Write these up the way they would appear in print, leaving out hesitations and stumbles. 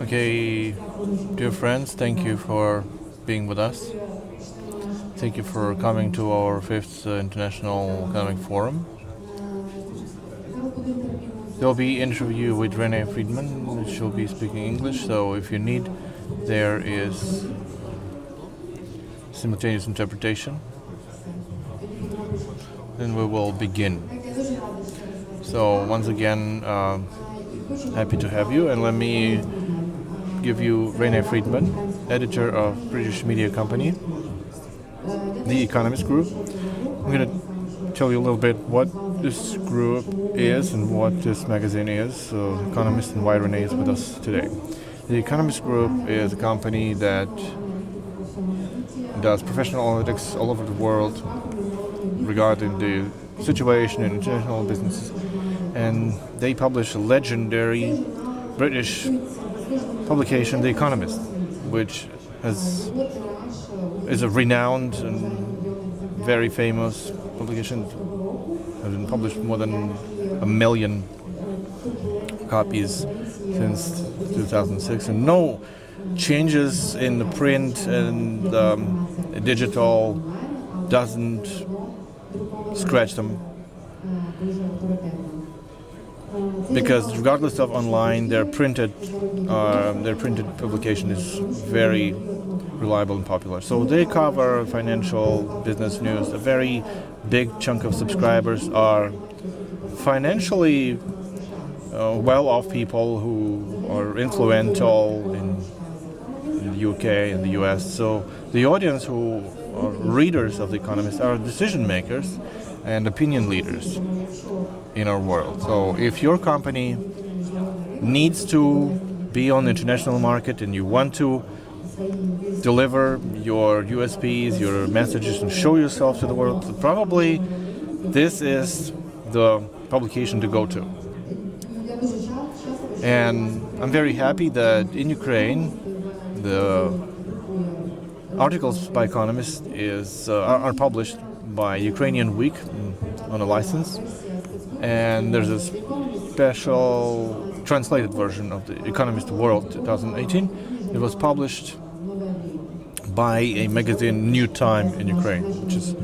Okay, dear friends, thank you for being with us. Thank you for coming to our 5th International Economic Forum. There will be an interview with Renee Friedman. She'll be speaking English, so if you need, there is simultaneous interpretation. Then we will begin. So once again, happy to have you, and let me give you Renee Friedman, editor of British media company, the Economist group. I'm going to tell you a little bit what this group is and what this magazine is. So the Economist and why Renee is with us today. The Economist group is a company that does professional analytics all over the world regarding the situation in international businesses. And they publish a legendary British publication, The Economist, which is a renowned and very famous publication. Has been published more than 1 million copies since 2006, and no changes in the print and digital doesn't scratch them. Because regardless of online, their printed publication is very reliable and popular. So they cover financial business news. A very big chunk of subscribers are financially well-off people who are influential in the UK and the US. So the audience who are readers of The Economist are decision makers and opinion leaders in our world. So if your company needs to be on the international market and you want to deliver your USPs, your messages, and show yourself to the world, probably this is the publication to go to. And I'm very happy that in Ukraine, the articles by Economist are published by Ukrainian Week on a license, and there's a special translated version of the Economist World 2018. It was published by a magazine, New Time in Ukraine, which is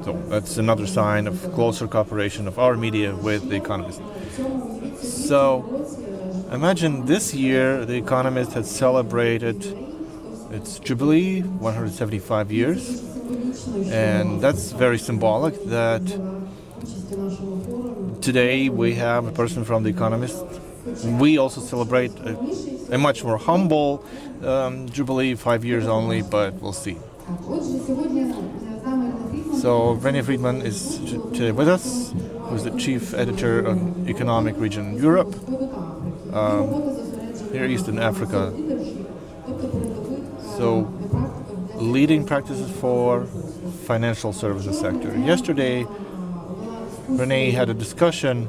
so that's another sign of closer cooperation of our media with The Economist. So imagine this year The Economist has celebrated its jubilee, 175 years, and that's very symbolic that today we have a person from The Economist. We also celebrate a much more humble jubilee, 5 years only, but we'll see. So Renee Friedman is today with us, who's the chief editor of Economic Region Europe, Near East and Africa. So leading practices for financial services sector. Yesterday, Renee had a discussion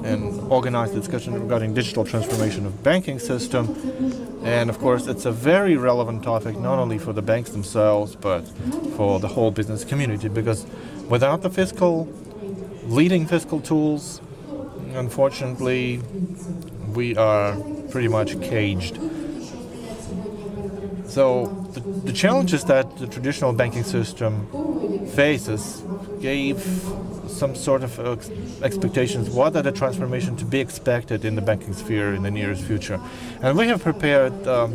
and organized a discussion regarding digital transformation of banking system. And of course, it's a very relevant topic, not only for the banks themselves, but for the whole business community, because without the leading fiscal tools, unfortunately, we are pretty much caged. So the challenges that the traditional banking system faces gave some sort of expectations. What are the transformations to be expected in the banking sphere in the nearest future? And we have prepared a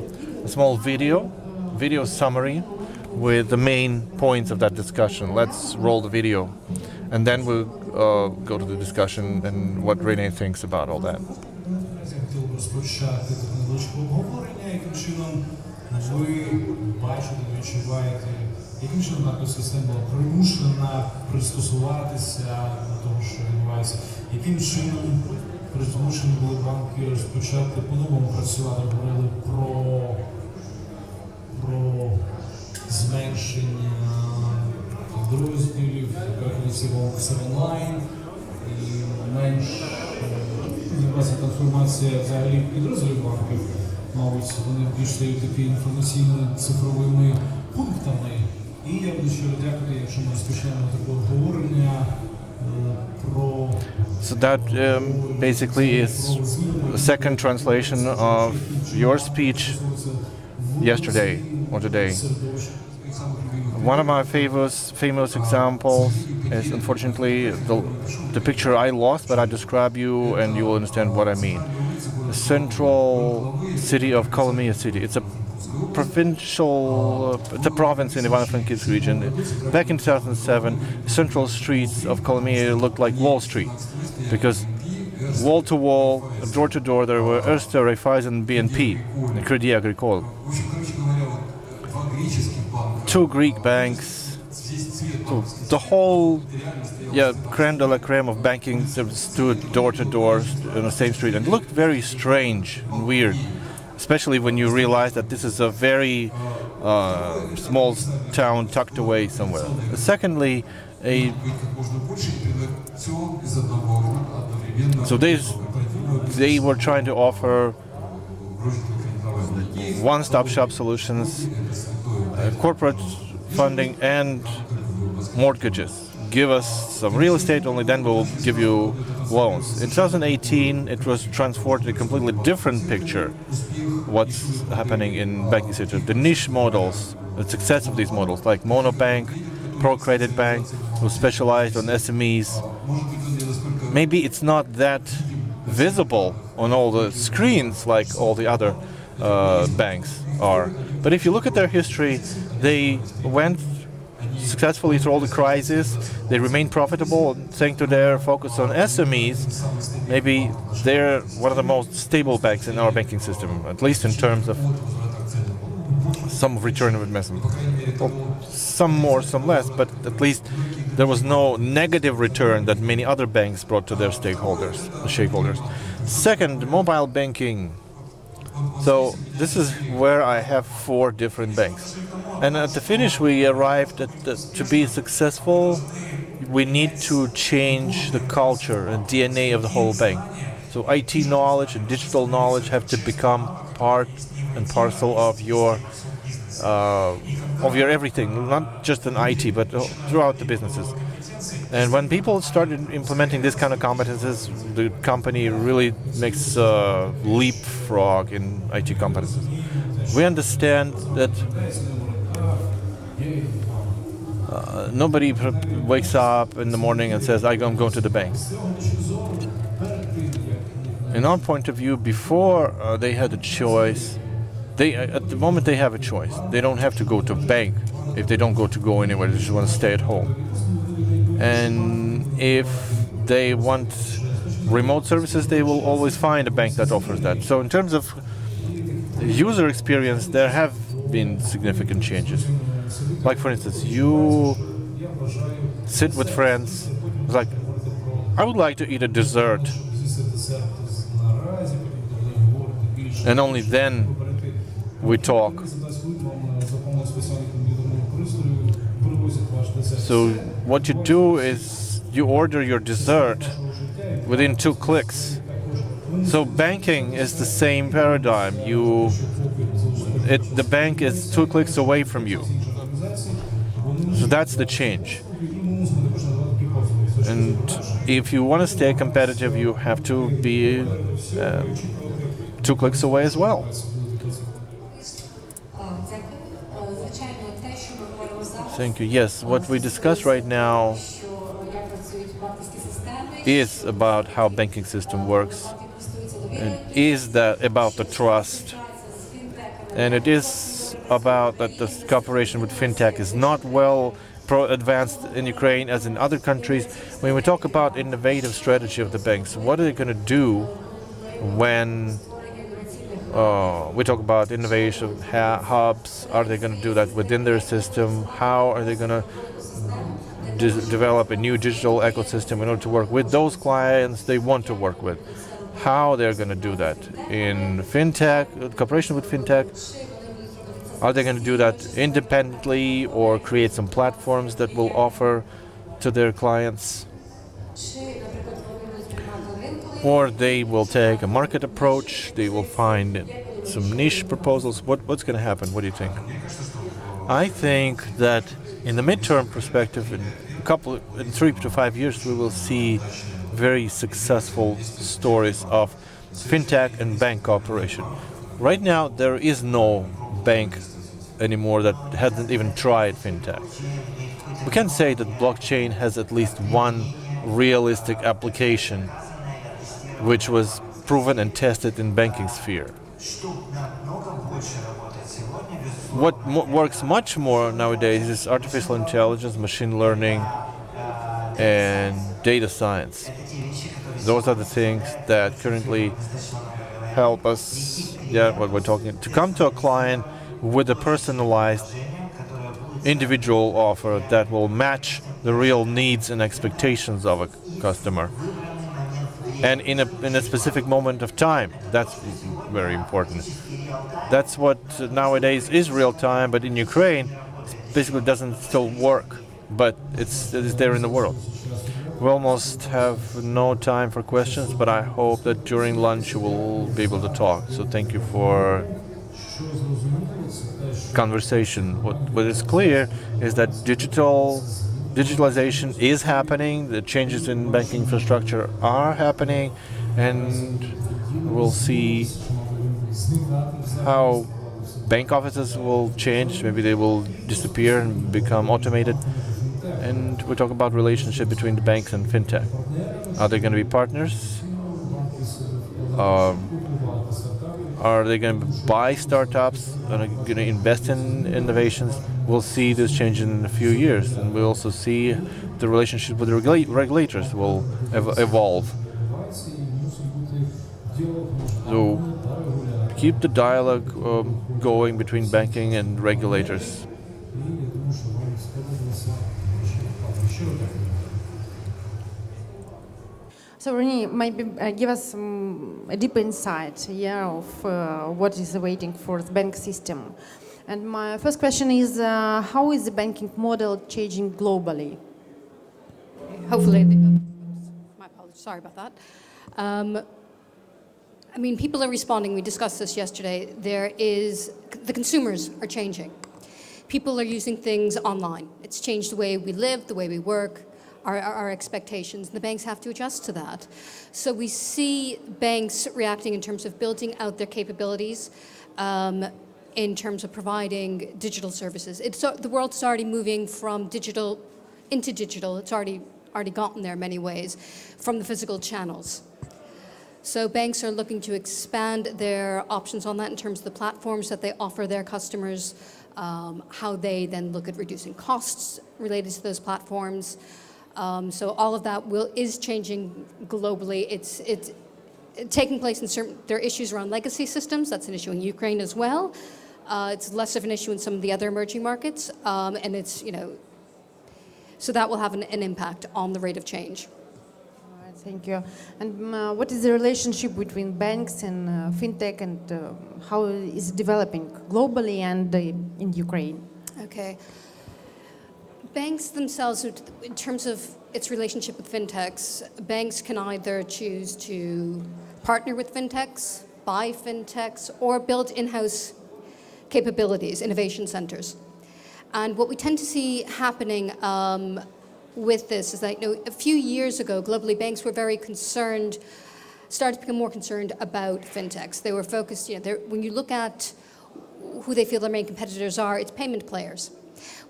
small video summary with the main points of that discussion. Let's roll the video, and then we'll go to the discussion and what Renee thinks about all that. Ви бачите, відчуваєте, яким чином наша система була примушена пристосуватися до того, що відбувається, яким чином примушені були банки розпочати по-новому працювати, говорили про зменшення підрозділів, переходів все онлайн, і менш відбулася трансформація взагалі підрозділів банків. Мабуть, вони більш стають такі інформаційно-цифровими пунктами. І я буду щиро дякувати, якщо ми розпочнемо таке обговорення про So that basically is a second translation of your speech yesterday or today. One of my famous examples is, unfortunately, the picture I lost, but I describe you and you will understand what I mean. The central city of Kolomea City. It's a province in Ivano-Frankivsk region. Back in 2007, central streets of Kolomea looked like Wall Street, because wall to wall, door to door, there were Erste, Raiffeisen, BNP, and Crédit Agricole. Two Greek banks. So the whole creme de la creme of banking stood door to door on the same street, and it looked very strange and weird, especially when you realize that this is a very small town tucked away somewhere. Secondly, they were trying to offer one-stop shop solutions, corporate funding and mortgages. Give us some real estate, only then we'll give you loans. In 2018, it was transformed to a completely different picture. What's happening in banking sector? The niche models, the success of these models, like Monobank, Pro-Credit Bank, who specialized on SMEs. Maybe it's not that visible on all the screens like all the other banks are. But if you look at their history, they went successfully through all the crises. They remain profitable thanks to their focus on SMEs. Maybe they're one of the most stable banks in our banking system, at least in terms of some return of investment. Well, some more, some less, but at least there was no negative return that many other banks brought to their stakeholders. Second, mobile banking. So this is where I have 4 different banks. And at the finish we arrived at to be successful, we need to change the culture and DNA of the whole bank. So IT knowledge and digital knowledge have to become part and parcel of your everything, not just in IT, but throughout the businesses. And when people started implementing this kind of competences, the company really makes a leapfrog in IT competences. We understand that nobody wakes up in the morning and says, I'm going to the bank. In our point of view, before they had a choice, at the moment they have a choice. They don't have to go to a bank if they don't go anywhere. They just want to stay at home. And if they want remote services, they will always find a bank that offers that. So in terms of user experience, there have been significant changes. Like, for instance, you sit with friends, it's like, I would like to eat a dessert. And only then we talk. So what you do is you order your dessert within 2 clicks. So banking is the same paradigm. The bank is 2 clicks away from you. So that's the change. And if you want to stay competitive, you have to be 2 clicks away as well. Thank you. Yes, what we discuss right now is about how banking system works. It is about the trust. And it is about that the cooperation with fintech is not well advanced in Ukraine as in other countries. When we talk about innovative strategy of the banks, what are they going to do when we talk about innovation hubs? Are they going to do that within their system? How are they going to develop a new digital ecosystem in order to work with those clients they want to work with? How they're going to do that? In fintech, cooperation with fintech? Are they going to do that independently or create some platforms that will offer to their clients? Or they will take a market approach, they will find some niche proposals. What's going to happen? What do you think? I think that in the midterm perspective, in 3 to 5 years, we will see very successful stories of fintech and bank cooperation. Right now, there is no bank anymore that hasn't even tried fintech. We can say that blockchain has at least one realistic application which was proven and tested in banking sphere. What works much more nowadays is artificial intelligence, machine learning, and data science. Those are the things that currently help us, what we're talking, to come to a client with a personalized individual offer that will match the real needs and expectations of a customer. And in a specific moment of time. That's very important. That's what nowadays is real time, but in Ukraine, it basically doesn't still work, but it is there in the world. We almost have no time for questions, but I hope that during lunch you will be able to talk. So thank you for conversation. What is clear is that digitalization is happening, the changes in banking infrastructure are happening, and we'll see how bank offices will change. Maybe they will disappear and become automated. And we talk about relationship between the banks and fintech. Are they going to be partners? Are they going to buy startups? Are they going to invest in innovations? We'll see this change in a few years, and we'll also see the relationship with the regulators will evolve. So keep the dialogue going between banking and regulators. So Renee, maybe give us a deep insight of what is waiting for the bank system. And my first question is, how is the banking model changing globally? Hopefully, my apologies, sorry about that. I mean, people are responding. We discussed this yesterday. The consumers are changing. People are using things online. It's changed the way we live, the way we work, our expectations. The banks have to adjust to that. So we see banks reacting in terms of building out their capabilities, in terms of providing digital services. The world's already moving from digital into digital. It's already gotten there in many ways from the physical channels. So banks are looking to expand their options on that in terms of the platforms that they offer their customers, how they then look at reducing costs related to those platforms. So all of that is changing globally. It's taking place in there are issues around legacy systems. That's an issue in Ukraine as well. It's less of an issue in some of the other emerging markets, and it's so that will have an impact on the rate of change. All right, thank you. And what is the relationship between banks and fintech, and how is it developing globally and in Ukraine? Okay. Banks themselves, in terms of its relationship with fintechs, banks can either choose to partner with fintechs, buy fintechs, or build in-house capabilities, innovation centers. And what we tend to see happening with this is that a few years ago, globally, banks were very concerned, started to become more concerned about fintechs. They were focused, when you look at who they feel their main competitors are, it's payment players.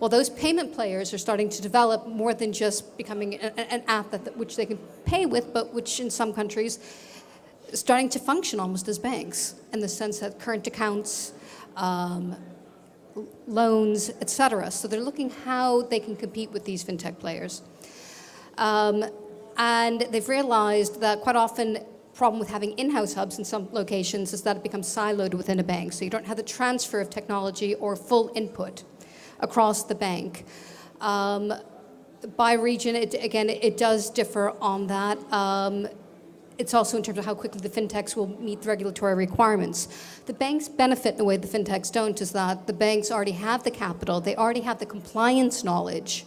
Well, those payment players are starting to develop more than just becoming an app which they can pay with, but which in some countries is starting to function almost as banks, in the sense that current accounts, loans, etc. So they're looking how they can compete with these fintech players. And they've realized that quite often the problem with having in-house hubs in some locations is that it becomes siloed within a bank. So you don't have the transfer of technology or full input across the bank. By region, it does differ on that. It's also in terms of how quickly the fintechs will meet the regulatory requirements. The banks benefit in a way the fintechs don't, is that the banks already have the capital, they already have the compliance knowledge,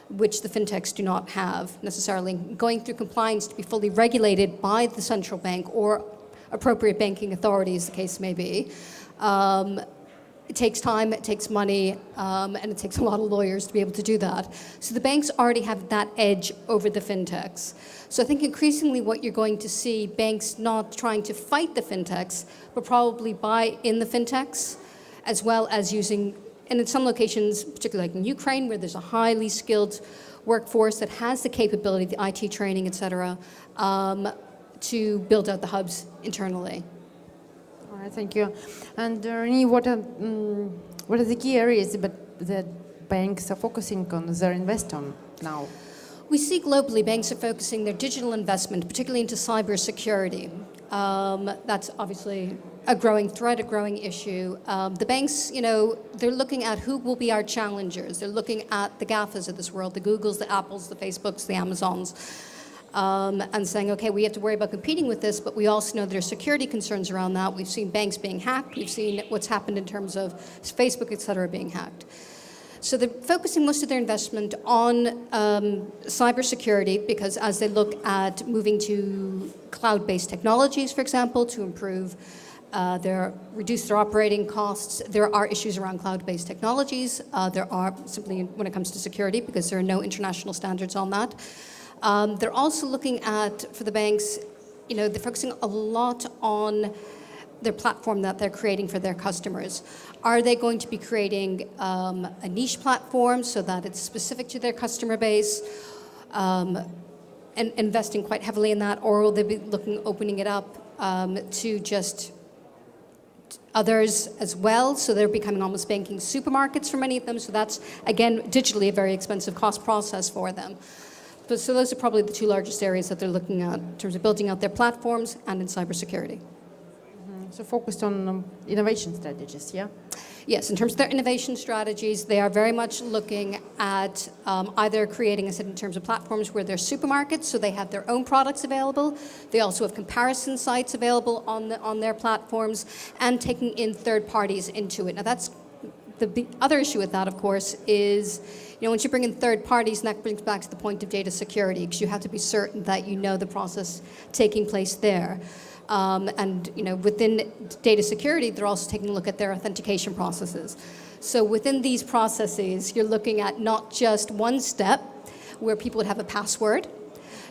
which the fintechs do not have necessarily. Going through compliance to be fully regulated by the central bank or appropriate banking authorities, the case may be. It takes time, it takes money, and it takes a lot of lawyers to be able to do that. So the banks already have that edge over the fintechs. So I think increasingly what you're going to see, banks not trying to fight the fintechs, but probably buy in the fintechs, as well as using, and in some locations, particularly like in Ukraine, where there's a highly skilled workforce that has the capability, the IT training, et cetera, to build out the hubs internally. All right, thank you. And Renee, what are the key areas that banks are focusing on their invest on now? We see globally banks are focusing their digital investment, particularly into cybersecurity. That's obviously a growing threat, a growing issue. The banks, they're looking at who will be our challengers. They're looking at the GAFAs of this world, the Googles, the Apples, the Facebooks, the Amazons, and saying, okay, we have to worry about competing with this, but we also know there are security concerns around that. We've seen banks being hacked. We've seen what's happened in terms of Facebook, et cetera, being hacked. So they're focusing most of their investment on cybersecurity because as they look at moving to cloud-based technologies, for example, to improve reduce their operating costs, there are issues around cloud-based technologies. There are simply when it comes to security because there are no international standards on that. They're also looking at, for the banks, they're focusing a lot on their platform that they're creating for their customers. Are they going to be creating a niche platform so that it's specific to their customer base and investing quite heavily in that, or will they be opening it up to just others as well? So they're becoming almost banking supermarkets for many of them. So that's, again, digitally a very expensive cost process for them. So those are probably the two largest areas that they're looking at in terms of building out their platforms and in cybersecurity. So focused on innovation strategies, yeah? Yes, in terms of their innovation strategies, they are very much looking at either creating, as I said, in terms of platforms where they're supermarkets, so they have their own products available. They also have comparison sites available on their platforms and taking in third parties into it. Now that's the other issue with that, of course, is once you bring in third parties, and that brings back to the point of data security, because you have to be certain that you know the process taking place there. And within data security, they're also taking a look at their authentication processes. So within these processes, you're looking at not just one step where people would have a password.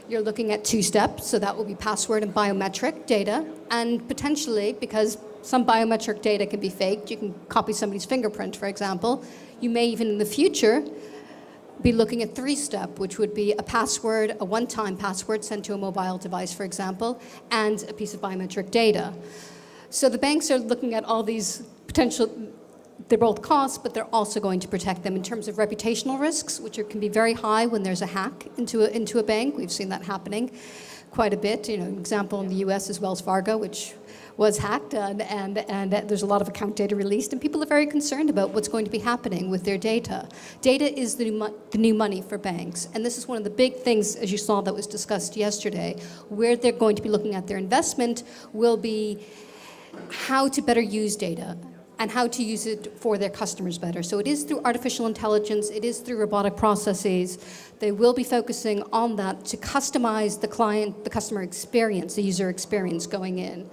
You're looking at two steps, so that will be password and biometric data. And potentially, because some biometric data can be faked, you can copy somebody's fingerprint, for example. You may even in the future be looking at three-step, which would be a password, a one-time password sent to a mobile device, for example, and a piece of biometric data. So the banks are looking at all these potential, they're both costs, but they're also going to protect them in terms of reputational risks, which can be very high when there's a hack into a bank. We've seen that happening quite a bit. An example in the US is Wells Fargo, which was hacked, and there's a lot of account data released, and people are very concerned about what's going to be happening with their data. Data is the new money for banks, and this is one of the big things, as you saw, that was discussed yesterday. Where they're going to be looking at their investment will be how to better use data and how to use it for their customers better. So it is through artificial intelligence, it is through robotic processes. They will be focusing on that to customize the customer experience, the user experience going in.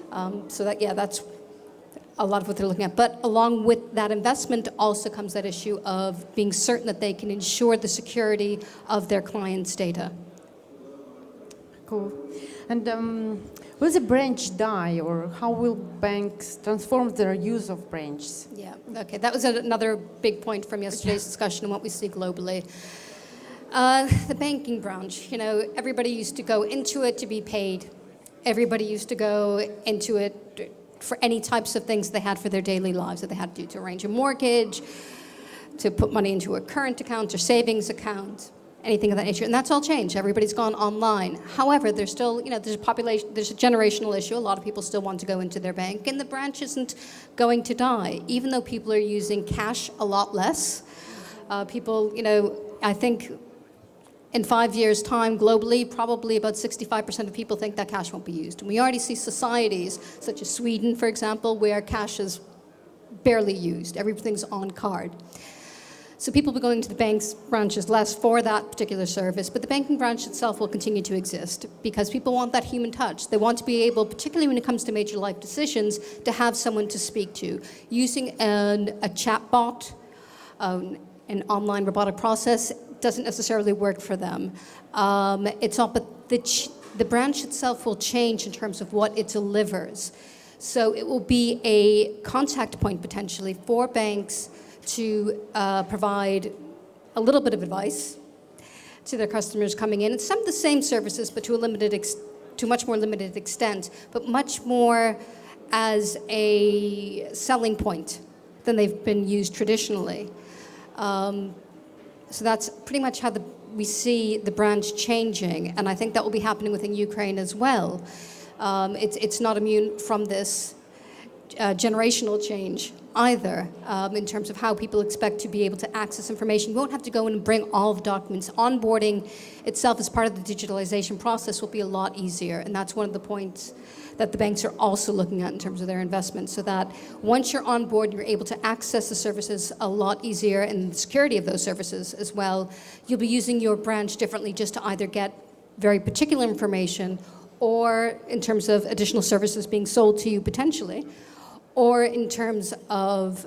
That's a lot of what they're looking at. But along with that investment also comes that issue of being certain that they can ensure the security of their clients' data. Cool. And will the branch die, or how will banks transform their use of branches? Yeah, okay. That was another big point from yesterday's discussion and what we see globally. The banking branch, everybody used to go into it to be paid. Everybody used to go into it for any types of things they had for their daily lives that they had to do to arrange a mortgage, to put money into a current account or savings account, anything of that nature. And that's all changed. Everybody's gone online. However, there's still, there's a generational issue. A lot of people still want to go into their bank, and the branch isn't going to die. Even though people are using cash a lot less, people, I think in 5 years' time, globally, probably about 65% of people think that cash won't be used. And we already see societies, such as Sweden, for example, where cash is barely used. Everything's on card. So people will be going to the bank's branches less for that particular service, but the banking branch itself will continue to exist because people want that human touch. They want to be able, particularly when it comes to major life decisions, to have someone to speak to. Using a chat bot, an online robotic process doesn't necessarily work for them. It's not, but the branch itself will change in terms of what it delivers. So it will be a contact point potentially for banks to provide a little bit of advice to their customers coming in. It's some of the same services, but to a much more limited extent, but much more as a selling point than they've been used traditionally. So that's pretty much how we see the branch changing, and I think that will be happening within Ukraine as well. It's not immune from this generational change either, in terms of how people expect to be able to access information. You won't have to go in and bring all the documents. Onboarding itself as part of the digitalization process will be a lot easier, and that's one of the points that the banks are also looking at in terms of their investments, so that once you're on board, you're able to access the services a lot easier, and the security of those services as well. You'll be using your branch differently just to either get very particular information, or in terms of additional services being sold to you potentially, or in terms of,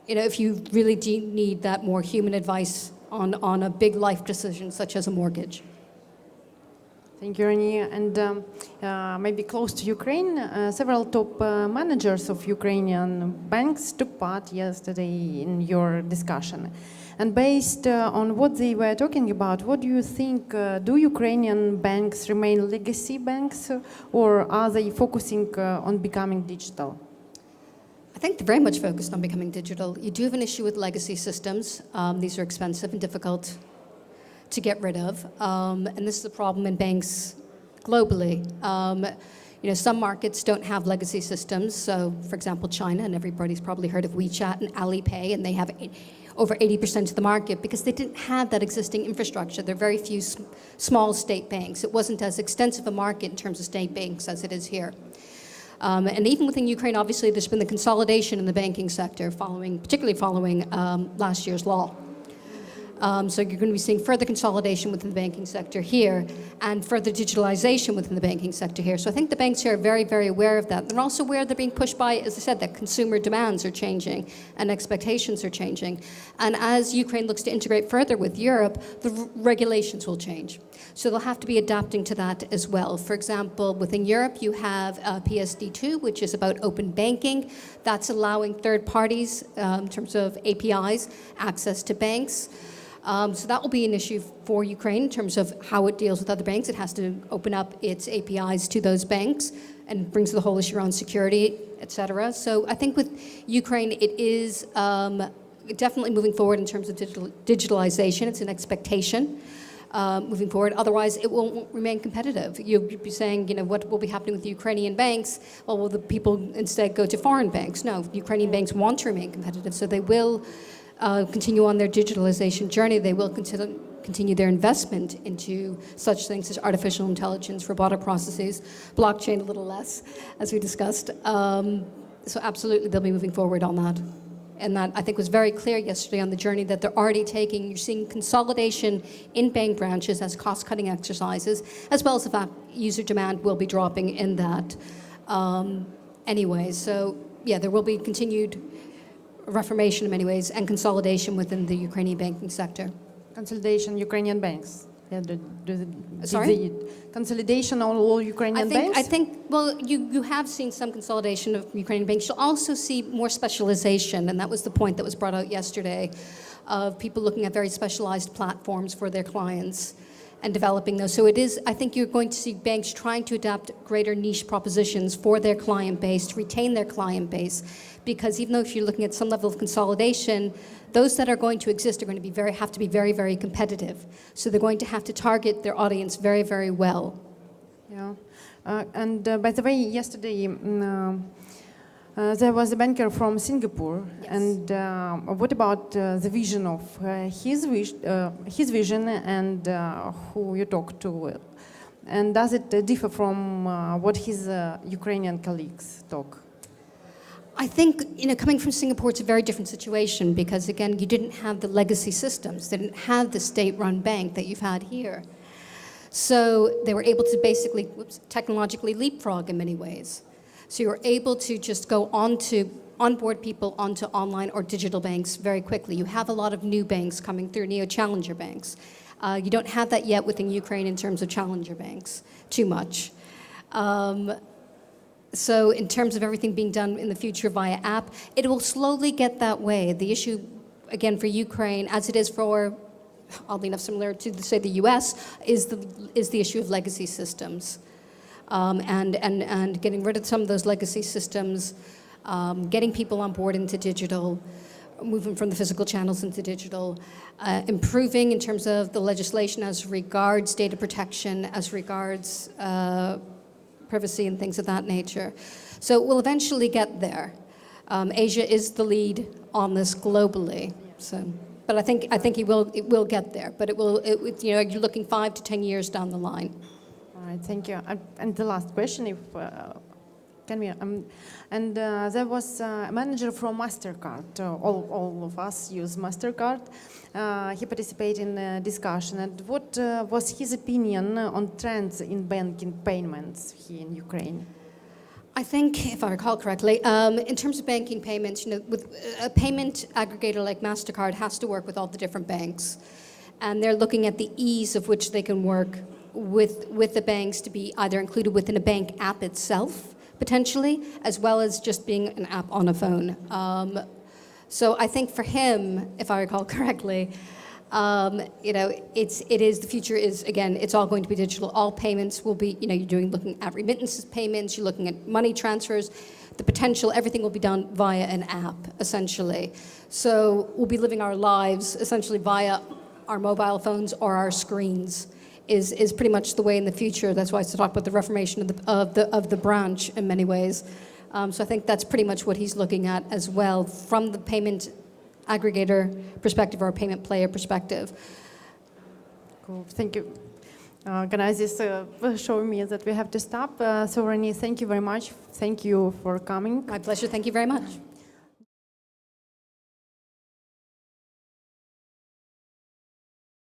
if you really do need that more human advice on a big life decision, such as a mortgage. Thank you, Renee. And maybe close to Ukraine, several top managers of Ukrainian banks took part yesterday in your discussion. And based on what they were talking about, what do you think, do Ukrainian banks remain legacy banks, or are they focusing on becoming digital? I think they're very much focused on becoming digital. You do have an issue with legacy systems. These are expensive and difficult to get rid of. And this is a problem in banks globally. Some markets don't have legacy systems. So, for example, China, and everybody's probably heard of WeChat and Alipay, and they have over 80% of the market because they didn't have that existing infrastructure. There are very few small state banks. It wasn't as extensive a market in terms of state banks as it is here. And even within Ukraine, obviously, there's been the consolidation in the banking sector, particularly following last year's law. So you're going to be seeing further consolidation within the banking sector here and further digitalization within the banking sector here. So I think the banks here are very, very aware of that. They're also aware they're being pushed by, as I said, that consumer demands are changing and expectations are changing. And as Ukraine looks to integrate further with Europe, the regulations will change. So they'll have to be adapting to that as well. For example, within Europe, you have PSD2, which is about open banking. That's allowing third parties, in terms of APIs, access to banks. So that will be an issue for Ukraine in terms of how it deals with other banks. It has to open up its APIs to those banks and brings the whole issue around security, et cetera. So I think with Ukraine, it is definitely moving forward in terms of digitalization. It's an expectation moving forward. Otherwise, it won't remain competitive. You'll be saying, what will be happening with the Ukrainian banks? Well, will the people instead go to foreign banks? No, Ukrainian banks want to remain competitive, so they will continue on their digitalization journey. They will continue their investment into such things as artificial intelligence, robotic processes, blockchain a little less, as we discussed. So absolutely, they'll be moving forward on that. And that, I think, was very clear yesterday on the journey that they're already taking. You're seeing consolidation in bank branches as cost-cutting exercises, as well as the fact user demand will be dropping in that anyway. So, yeah, there will be continued reformation in many ways and consolidation within the Ukrainian banking sector. Consolidation Ukrainian banks. Yeah, Sorry? Consolidation on all Ukrainian banks? I think, well, you have seen some consolidation of Ukrainian banks. You'll also see more specialization, and that was the point that was brought out yesterday, of people looking at very specialized platforms for their clients and developing those. So it is, I think you're going to see banks trying to adapt greater niche propositions for their client base, to retain their client base, because even though if you're looking at some level of consolidation, those that are going to exist are going to have to be very, very competitive. So they're going to have to target their audience very, very well. Yeah. And by the way, yesterday there was a banker from Singapore. Yes. And what about the vision of his vision and who you talked to? And does it differ from what his Ukrainian colleagues talk? I think, coming from Singapore, it's a very different situation because, again, you didn't have the legacy systems. They didn't have the state-run bank that you've had here. So they were able to basically technologically leapfrog in many ways. So you were able to just go onboard people onto online or digital banks very quickly. You have a lot of new banks coming through, neo-challenger banks. You don't have that yet within Ukraine in terms of challenger banks, too much. So in terms of everything being done in the future via app, it will slowly get that way. The issue, again, for Ukraine, as it is for, oddly enough, similar to, say, the US, is the issue of legacy systems. And getting rid of some of those legacy systems, getting people on board into digital, moving from the physical channels into digital, improving in terms of the legislation as regards data protection, as regards privacy and things of that nature. So we'll eventually get there. Asia is the lead on this globally. So, but I think it will get there. But you're looking 5 to 10 years down the line. All right, thank you. And the last question, if can we? There was a manager from MasterCard. All of us use MasterCard. He participated in a discussion. And what was his opinion on trends in banking payments here in Ukraine? I think, if I recall correctly, in terms of banking payments, with a payment aggregator like MasterCard has to work with all the different banks. And they're looking at the ease of which they can work with the banks to be either included within a bank app itself, potentially, as well as just being an app on a phone. So I think for him, if I recall correctly, the future is, again, it's all going to be digital. All payments will be, you're looking at remittances payments, you're looking at money transfers, the potential, everything will be done via an app, essentially. So we'll be living our lives essentially via our mobile phones or our screens. Is pretty much the way in the future. That's why I talk about the reformation of the branch in many ways. So I think that's pretty much what he's looking at as well from the payment aggregator perspective or payment player perspective. Cool. Thank you. Organizers showing me that we have to stop. So Renee, thank you very much. Thank you for coming. My pleasure. Thank you very much.